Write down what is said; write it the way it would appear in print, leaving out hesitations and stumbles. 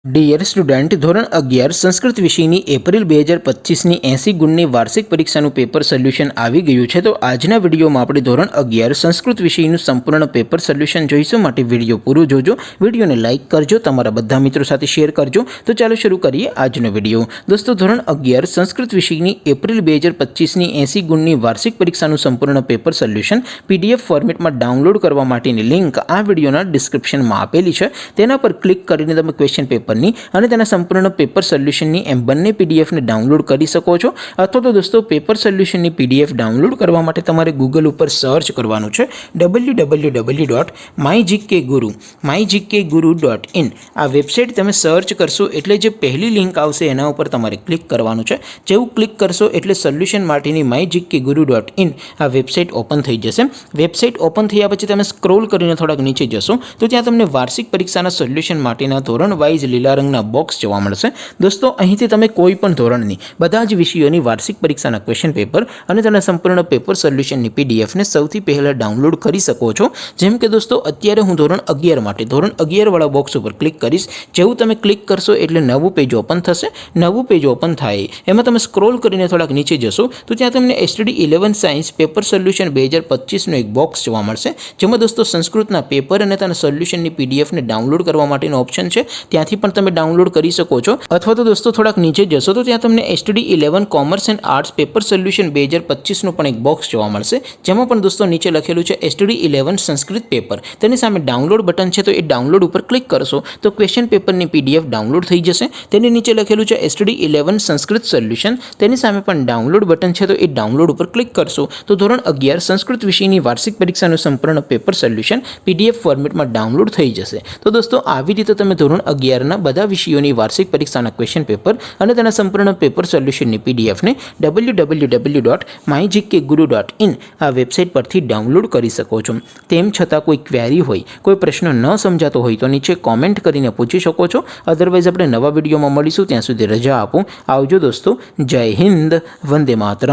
Dear student, ધોરણ 11 સંસ્કૃત વિષયની April 2025ની 80 ગુણની વાર્ષિક પરીક્ષાનું પેપર સોલ્યુશન આવી ગયું છે। તો આજના વિડીયોમાં આપણે ધોરણ 11 સંસ્કૃત વિષયનું સંપૂર્ણ પેપર સોલ્યુશન જોઈશું। માટે વિડીયો પૂરો જોજો, વિડીયોને લાઇક કરજો, તમારા બધા મિત્રો સાથે શેર કરજો। તો ચાલો શરૂ કરીએ આજનો વિડીયો। દોસ્તો, ધોરણ 11 સંસ્કૃત વિષયની એપ્રિલ 2025ની 80 ગુણની વાર્ષિક પરીક્ષાનું સંપૂર્ણ પેપર સોલ્યુશન PDF ફોર્મેટમાં ડાઉનલોડ કરવા માટેની લિંક આ વિડીયોના ડિસ્ક્રિપ્શનમાં આપેલી છે। તેના પર ક્લિક કરીને તમે ક્વેશ્ચન પેપર અને તેના સંપૂર્ણ પેપર સોલ્યુશનની એમ બંને પીડીએફને ડાઉનલોડ કરી શકો છો। અથવા તો દોસ્તો, પેપર સોલ્યુશનની પીડીએફ ડાઉનલોડ કરવા માટે તમારે ગૂગલ ઉપર સર્ચ કરવાનું છે www.mygkguru.in। આ વેબસાઇટ તમે સર્ચ કરશો એટલે જે પહેલી લિંક આવશે એના ઉપર તમારે ક્લિક કરવાનું છે। જેવું ક્લિક કરશો એટલે સોલ્યુશન માટેની mygkguru.in આ વેબસાઇટ ઓપન થઈ જશે। વેબસાઇટ ઓપન થયા પછી તમે સ્ક્રોલ કરીને થોડાક નીચે જશો તો ત્યાં તમને વાર્ષિક પરીક્ષાના સોલ્યુશન માટેના ધોરણ વાઇઝ લીલા રંગના બોક્સ જોવા મળશે। દોસ્તો, અહીંથી તમે કોઈ પણ ધોરણની બધા જ વિષયોની વાર્ષિક પરીક્ષાના ક્વેશ્ચન પેપર અને તેના સંપૂર્ણ પેપર સોલ્યુશનની પીડીએફને સૌથી પહેલાં ડાઉનલોડ કરી શકો છો। જેમ કે દોસ્તો, અત્યારે હું ધોરણ 11 માટે ધોરણ 11 વાળા બોક્સ ઉપર ક્લિક કરીશ। જેવું તમે ક્લિક કરશો એટલે નવું પેજ ઓપન થશે। નવું પેજ ઓપન થાય એમાં તમે સ્ક્રોલ કરીને થોડાક નીચે જશો તો ત્યાં તમને STD 11 સાયન્સ પેપર સોલ્યુશન 2025નો એક બોક્સ જોવા મળશે, જેમાં દોસ્તો સંસ્કૃતના પેપર અને તેના સોલ્યુશનની પીડીએફને ડાઉનલોડ કરવા માટેનો ઓપ્શન છે। ત્યાંથી પણ તમે ડાઉનલોડ કરી શકો છો। અથવા તો દોસ્તો થોડાક નીચે જશો તો ત્યાં તમને STD 11 commerce and arts paper solution 2025નું પણ એક બોક્સ જોવા મળશે, જેમાં પણ દોસ્તો નીચે લખેલું છે STD 11 સંસ્કૃત પેપર। તેની સામે ડાઉનલોડ બટન છે, તો એ ડાઉનલોડ ઉપર ક્લિક કરશો તો ક્વેશ્ચન પેપરની PDF ડાઉનલોડ થઈ જશે। તેની નીચે લખેલું છે STD 11 સંસ્કૃત સોલ્યુશન, તેની સામે પણ ડાઉનલોડ બટન છે, તો એ ડાઉનલોડ ઉપર ક્લિક કરશો તો ધોરણ 11 સંસ્કૃત વિષયની વાર્ષિક પરીક્ષાનું સંપૂર્ણ પેપર સોલ્યુશન PDF ફોર્મેટમાં ડાઉનલોડ થઈ જશે। તો દોસ્તો, આવી રીતે તમે ધોરણ 11ના બધા વિષયોની વાર્ષિક પરીક્ષાના ક્વેશ્ચન પેપર અને તેના સંપૂર્ણ પેપર સોલ્યુશનની પીડીએફને www.mygkguru.in આ વેબસાઇટ પરથી ડાઉનલોડ કરી શકો છો। તેમ છતાં કોઈ ક્વેરી હોય, કોઈ પ્રશ્ન ન સમજાતો હોય તો નીચે કોમેન્ટ કરીને પૂછી શકો છો। અધરવાઇઝ આપણે નવા વિડીયોમાં મળીશું, ત્યાં સુધી રજા આપો। આવજો દોસ્તો, જય હિન્દ, વંદે માતરમ।